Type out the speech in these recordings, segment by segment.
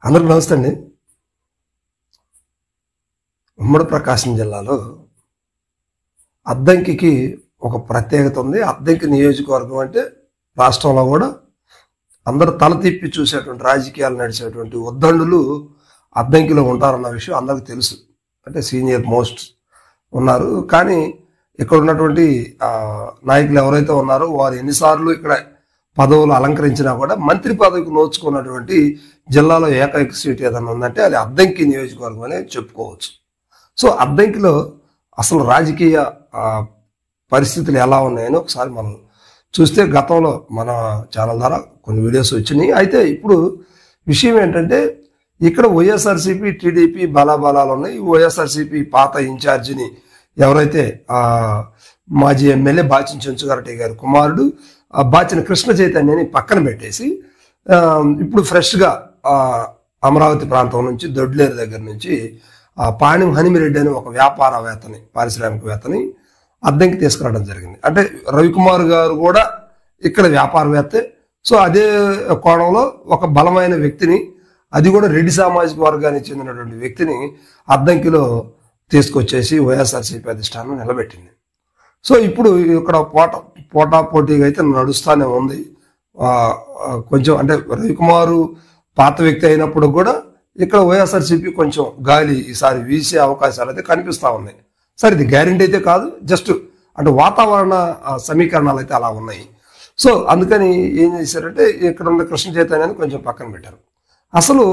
అందరికి నమస్తే అండి. ఉమ్మడి ప్రకాశం జిల్లాలో అద్దంకికి ఒక ప్రత్యేకత ఉంది. అద్దంకి నియోజకవర్గం అంటే రాష్ట్రంలో కూడా అందరూ తల తిప్పి చూసేటువంటి రాజకీయాలు నడిచేటువంటి ఉద్దండులు అద్దంకిలో ఉంటారన్న విషయం అందరికీ తెలుసు. అంటే సీనియర్ మోస్ట్ ఉన్నారు. కానీ ఇక్కడ ఉన్నటువంటి నాయకులు ఎవరైతే ఉన్నారో వారు ఎన్నిసార్లు ఇక్కడ పదవులు అలంకరించినా కూడా మంత్రి పదవికి నోచుకున్నటువంటి జిల్లాలో ఏకైక సీట్ ఏదన్నా ఉందంటే అది అద్దంకి నియోజకవర్గం అనే చెప్పుకోవచ్చు. సో అద్దంకిలో అసలు రాజకీయ పరిస్థితులు ఎలా ఉన్నాయని ఒకసారి మనం చూస్తే గతంలో మన ఛానల్ ద్వారా కొన్ని వీడియోస్ వచ్చినాయి. అయితే ఇప్పుడు విషయం ఏంటంటే ఇక్కడ వైఎస్ఆర్సీపీ టీడీపీ బలాబలాలు ఉన్నాయి. వైఎస్ఆర్సీపీ పాత ఇన్ఛార్జిని ఎవరైతే మాజీ ఎమ్మెల్యే బాచిన చెంచుగారెడ్డి గారి కుమారుడు బాచిన కృష్ణ చైతన్యని పక్కన పెట్టేసి ఇప్పుడు ఫ్రెష్గా అమరావతి ప్రాంతం నుంచి దొడ్లేరు దగ్గర నుంచి పాణిం హనిమిరెడ్డి అని ఒక వ్యాపారవేత్తని పారిశ్రామికవేత్తని అద్దంకి తీసుకురావడం జరిగింది. అంటే రవికుమార్ గారు కూడా ఇక్కడ వ్యాపారవేత్తే. సో అదే కోణంలో ఒక బలమైన వ్యక్తిని, అది కూడా రెడ్డి సామాజిక వర్గానికి చెందినటువంటి వ్యక్తిని అద్దంకిలో తీసుకొచ్చేసి వైఎస్ఆర్సీపీ అధిష్టానం నిలబెట్టింది. సో ఇప్పుడు ఇక్కడ పోటాపోటీగా అయితే నడుస్తూనే ఉంది. కొంచెం అంటే రవికుమారు పాత వ్యక్తి అయినప్పుడు కూడా ఇక్కడ వైఎస్ఆర్సీపీ కొంచెం గాలి ఈసారి వీసే అవకాశాలు అయితే కనిపిస్తూ ఉన్నాయి. సరే ఇది గ్యారెంటీ అయితే కాదు, జస్ట్ అంటే వాతావరణ సమీకరణాలు అయితే అలా ఉన్నాయి. సో అందుకని ఏం చేశారంటే ఇక్కడ ఉన్న కృష్ణ చైతన్యాన్ని కొంచెం పక్కన పెట్టారు. అసలు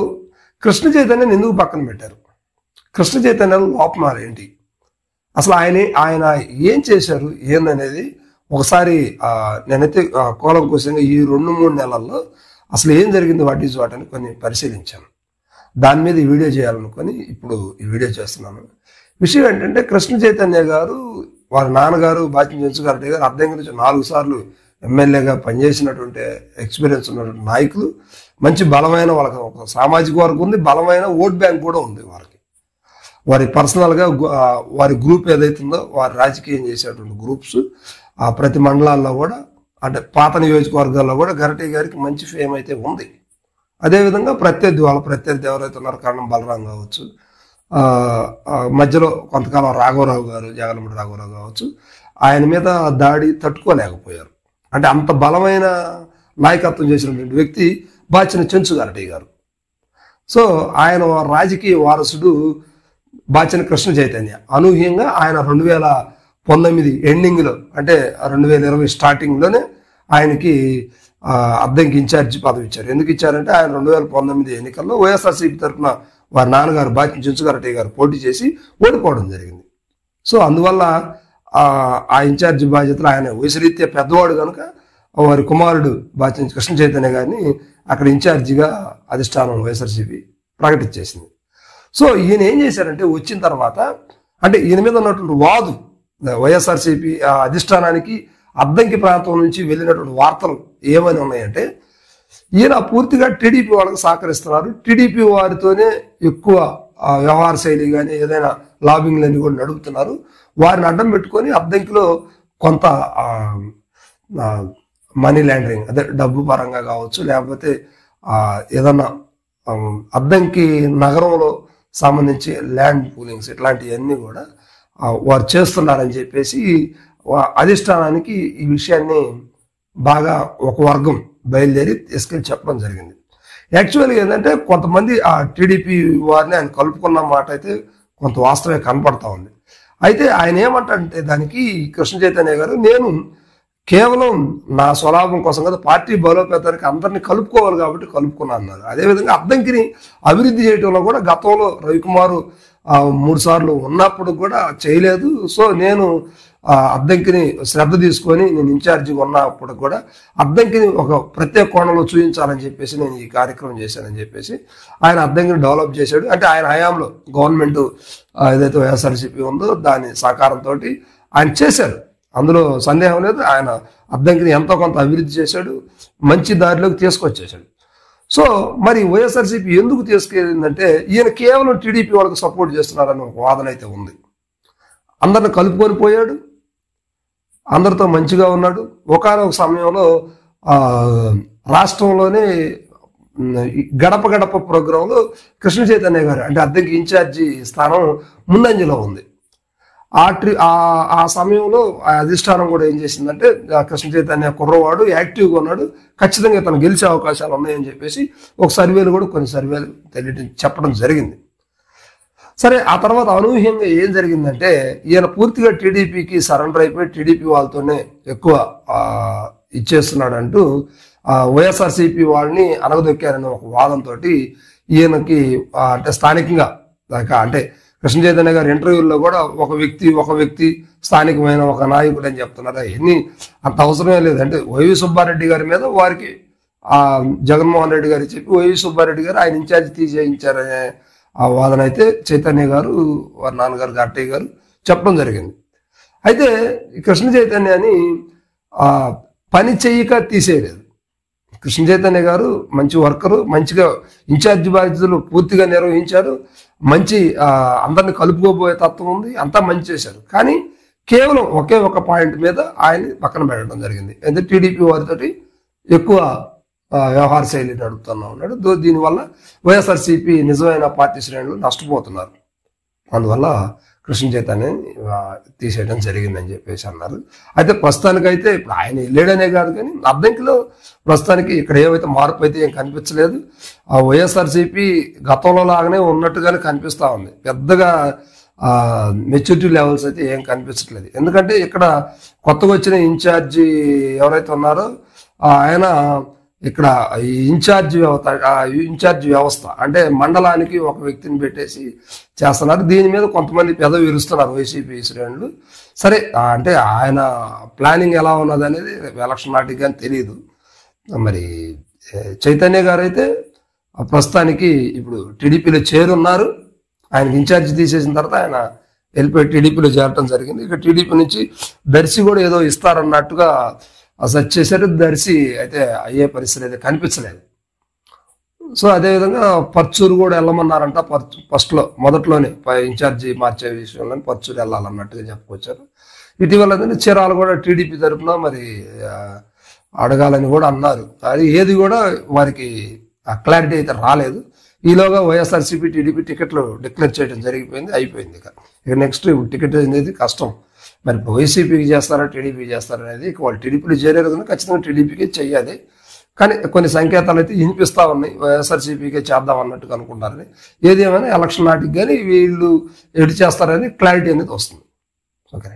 కృష్ణ చైతన్యాన్ని ఎందుకు పక్కన పెట్టారు? కృష్ణ చైతన్యం లోపనాలు ఏంటి, అసలు ఆయన ఏం చేశారు ఏందనేది ఒకసారి నేనైతే కూలంకూసంగా ఈ 2-3 నెలల్లో అసలు ఏం జరిగింది వాట్ ఈజ్ వాట్ అని కొన్ని పరిశీలించాను. దాని మీద ఈ వీడియో చేయాలనుకొని ఇప్పుడు ఈ వీడియో చేస్తున్నాను. విషయం ఏంటంటే కృష్ణ చైతన్య గారు వారి నాన్నగారు బాచిన చెంచుగారెడ్డి గారు అద్దంకి నుంచి 4 సార్లు ఎమ్మెల్యేగా పనిచేసినటువంటి ఎక్స్పీరియన్స్ ఉన్నటువంటి నాయకులు. మంచి బలమైన వాళ్ళకి ఒక సామాజిక వర్గం ఉంది, బలమైన ఓట్ బ్యాంక్ కూడా ఉంది వారికి. వారి పర్సనల్గా వారి గ్రూప్ ఏదైతుందో వారి రాజకీయం చేసేటువంటి గ్రూప్స్ ప్రతి మండలాల్లో కూడా అంటే పాత నియోజకవర్గాల్లో కూడా గరటి గారికి మంచి ఫేమ్ అయితే ఉంది. అదేవిధంగా వాళ్ళ ప్రత్యర్థి ఎవరైతే ఉన్నారో కరణం బలరాం కావచ్చు, మధ్యలో కొంతకాలం రాఘవరావు గారు జగన్మోహన్ రాఘవరావు కావచ్చు, ఆయన మీద దాడి తట్టుకోలేకపోయారు. అంటే అంత బలమైన నాయకత్వం చేసినటువంటి వ్యక్తి బాచిన చెంచుగారెడ్డి గారు. సో ఆయన రాజకీయ వారసుడు బాచిన కృష్ణ చైతన్య. అనూహ్యంగా ఆయన 2019 ఎండింగ్లో అంటే 2020 స్టార్టింగ్లోనే ఆయనకి అద్దంకి ఇన్ఛార్జి పదవి ఇచ్చారు. ఎందుకు ఇచ్చారంటే ఆయన 2019 ఎన్నికల్లో వైఎస్ఆర్సీపీ తరఫున వారి నాన్నగారు బాచిన చెంచుగారెడ్డి గారు పోటీ చేసి ఓడిపోవడం జరిగింది. సో అందువల్ల ఆ ఇన్ఛార్జి బాధ్యతలు ఆయన వయసురీత్యా పెద్దవాడు కనుక వారి కుమారుడు బాచిన కృష్ణ చైతన్య గారిని అక్కడ ఇన్ఛార్జిగా అధిష్టానం వైఎస్ఆర్సీపీ ప్రకటించేసింది. సో ఈయన ఏం చేశారంటే వచ్చిన తర్వాత అంటే ఈయన మీద ఉన్నటువంటి వాదు వైఎస్ఆర్సీపీ అధిష్టానానికి అద్దంకి ప్రాంతం నుంచి వెళ్ళినటువంటి వార్తలు ఏమని ఉన్నాయంటే ఈయన పూర్తిగా టీడీపీ వాళ్ళకి సహకరిస్తున్నారు, టీడీపీ వారితోనే ఎక్కువ వ్యవహార శైలి కానీ ఏదైనా లాబింగ్లన్నీ కూడా నడుపుతున్నారు. వారిని అడ్డం పెట్టుకొని అద్దంకిలో కొంత మనీ లాండరింగ్ అదే డబ్బు పరంగా కావచ్చు, లేకపోతే ఏదన్నా అద్దంకి నగరంలో సంబంధించి ల్యాండ్ పూలింగ్స్ ఇట్లాంటివన్నీ కూడా వారు చేస్తున్నారని చెప్పేసి అధిష్టానానికి ఈ విషయాన్ని బాగా ఒక వర్గం బయలుదేరి తీసుకెళ్ళి చెప్పడం జరిగింది. యాక్చువల్గా ఏంటంటే కొంతమంది ఆ టీడీపీ వారిని ఆయన కలుపుకున్న మాట అయితే కొంత వాస్తవే కనపడతా ఉంది. అయితే ఆయన ఏమంటారంటే దానికి కృష్ణ చైతన్య గారు నేను కేవలం నా స్వలాభం కోసం కదా, పార్టీ బలోపేతానికి అందరినీ కలుపుకోవాలి కాబట్టి కలుపుకున్నా అన్నారు. అదేవిధంగా అద్దంకిని అభివృద్ధి చేయడంలో కూడా గతంలో రవికుమారు 3 సార్లు ఉన్నప్పుడు కూడా చేయలేదు. సో నేను అద్దంకిని శ్రద్ధ తీసుకొని నేను ఇన్ఛార్జిగా ఉన్నప్పుడు కూడా అద్దంకిని ఒక ప్రత్యేక కోణంలో చూపించాలని చెప్పేసి నేను ఈ కార్యక్రమం చేశానని చెప్పేసి ఆయన అద్దంకిని డెవలప్ చేశాడు. అంటే ఆయన హయాంలో గవర్నమెంట్ ఏదైతే వైఎస్ఆర్సీపీ ఉందో దాని సహకారంతో ఆయన చేశారు, అందులో సందేహం లేదు. ఆయన అద్దంకిని ఎంతో కొంత అభివృద్ధి చేశాడు, మంచి దారిలోకి తీసుకొచ్చేసాడు. సో మరి వైఎస్ఆర్సీపీ ఎందుకు తీసుకెళ్ళిందంటే ఈయన కేవలం టీడీపీ వాళ్ళకి సపోర్ట్ చేస్తున్నారని ఒక వాదన అయితే ఉంది. అందరిని కలుపుకొని పోయాడు, అందరితో మంచిగా ఉన్నాడు. ఒకానొక సమయంలో రాష్ట్రంలోనే ఈ గడప గడప ప్రోగ్రాంలో కృష్ణ చైతన్య గారు అంటే అద్దెకి ఇన్ఛార్జి స్థానం ముందంజలో ఉంది. ఆ సమయంలో ఆ అధిష్టానం కూడా ఏం చేసిందంటే కృష్ణ చైతన్య కుర్రవాడు యాక్టివ్గా ఉన్నాడు, ఖచ్చితంగా తను గెలిచే అవకాశాలు ఉన్నాయని చెప్పేసి ఒక సర్వేలు కూడా కొన్ని సర్వేలు చెప్పడం జరిగింది. సరే ఆ తర్వాత అనూహ్యంగా ఏం జరిగిందంటే ఈయన పూర్తిగా టీడీపీకి సరెండర్ అయిపోయి టీడీపీ వాళ్ళతోనే ఎక్కువ ఇచ్చేస్తున్నాడు అంటూ వైఎస్ఆర్సీపీ వాళ్ళని అనగదొక్కారనే ఒక వాదంతో ఈయనకి అంటే స్థానికంగా అంటే కృష్ణ చైతన్య గారి ఇంటర్వ్యూల్లో కూడా ఒక వ్యక్తి స్థానికమైన ఒక నాయకుడు అని చెప్తున్నారు. ఎన్ని అంత అవసరమే లేదు. అంటే వైవి సుబ్బారెడ్డి గారి మీద వారికి జగన్మోహన్ రెడ్డి గారు చెప్పి వైవి సుబ్బారెడ్డి గారు ఆయన ఇన్ఛార్జ్ తీసేయించారనే ఆ వాదన అయితే చైతన్య గారు వారి నాన్నగారు కార్తయ్య గారు చెప్పడం జరిగింది. అయితే కృష్ణ చైతన్యాన్ని పని చెయ్యక తీసేయలేదు. కృష్ణ చైతన్య గారు మంచి వర్కరు, మంచిగా ఇన్ఛార్జి బాధ్యతలు పూర్తిగా నిర్వహించారు, మంచి అందరిని కలుపుకోబోయే తత్వం ఉంది, అంతా మంచి చేశారు. కానీ కేవలం ఒకే ఒక పాయింట్ మీద ఆయన్ని పక్కన పెట్టడం జరిగింది. అయితే టీడీపీ వారితో ఎక్కువ వ్యవహార శైలి నడుపుతున్నా ఉన్నాడు. దీనివల్ల వైఎస్ఆర్సీపీ నిజమైన పార్టీ శ్రేణులు నష్టపోతున్నారు. అందువల్ల కృష్ణ చైతన్యం తీసేయడం జరిగిందని చెప్పేసి అన్నారు. అయితే ప్రస్తుతానికైతే ఇప్పుడు ఆయన వెళ్ళాడనే కాదు, కానీ అద్దంకిలో ప్రస్తుతానికి ఇక్కడ ఏవైతే మార్పు అయితే ఏం కనిపించలేదు. ఆ వైఎస్ఆర్సీపీ గతంలో లాగానే ఉన్నట్టుగానే కనిపిస్తూ ఉంది. పెద్దగా మెచ్యూరిటీ లెవెల్స్ అయితే ఏం కనిపించట్లేదు. ఎందుకంటే ఇక్కడ కొత్తగా వచ్చిన ఇన్ఛార్జి ఎవరైతే ఉన్నారో ఆయన ఇక్కడ ఇన్ఛార్జ్ వ్యవస్థ అంటే మండలానికి ఒక వ్యక్తిని పెట్టేసి చేస్తున్నారు. దీని మీద కొంతమంది పెదవి విరుస్తున్నారు వైసీపీ శ్రేణులు. సరే అంటే ఆయన ప్లానింగ్ ఎలా ఉన్నది అనేది ఎలక్షన్ నాటికి కానీ తెలియదు. మరి చైతన్య గారు అయితే ప్రస్తుతానికి ఇప్పుడు టీడీపీలో చేరున్నారు. ఆయనకి ఇన్ఛార్జ్ తీసేసిన తర్వాత ఆయన వెళ్ళిపోయి టీడీపీలో చేరటం జరిగింది. ఇక టీడీపీ నుంచి దర్శి కూడా ఏదో ఇస్తారన్నట్టుగా సెర్చ్ చేశారు. దర్శి అయితే అయ్యే పరిస్థితి అయితే కనిపించలేదు. సో అదేవిధంగా పర్చూరు కూడా వెళ్ళమన్నారంట. మొదట్లోనే ఇన్ఛార్జి మార్చే విషయంలో పర్చూరు వెళ్ళాలన్నట్టుగా చెప్పుకొచ్చారు. ఇటీవల చీరాలు కూడా టీడీపీ తరఫున మరి అడగాలని కూడా అన్నారు. అది ఏది కూడా వారికి క్లారిటీ అయితే రాలేదు. ఈలోగా వైఎస్ఆర్సీపీ టీడీపీ టికెట్లు డిక్లేర్ చేయడం అయిపోయింది. ఇక నెక్స్ట్ టికెట్ అనేది కష్టం. మరి వైసీపీకి చేస్తారా టీడీపీకి చేస్తారా అనేది వాళ్ళు టీడీపీలో చేరారు కనుక ఖచ్చితంగా టీడీపీకే చెయ్యాలి. కానీ కొన్ని సంకేతాలు అయితే వినిపిస్తా ఉన్నాయి వైఎస్ఆర్సీపీకే చేద్దాం అన్నట్టుగా అనుకుంటారని. ఏదేమైనా ఎలక్షన్ నాటికి కానీ వీళ్ళు ఎటు చేస్తారని క్లారిటీ అనేది వస్తుంది. ఓకే.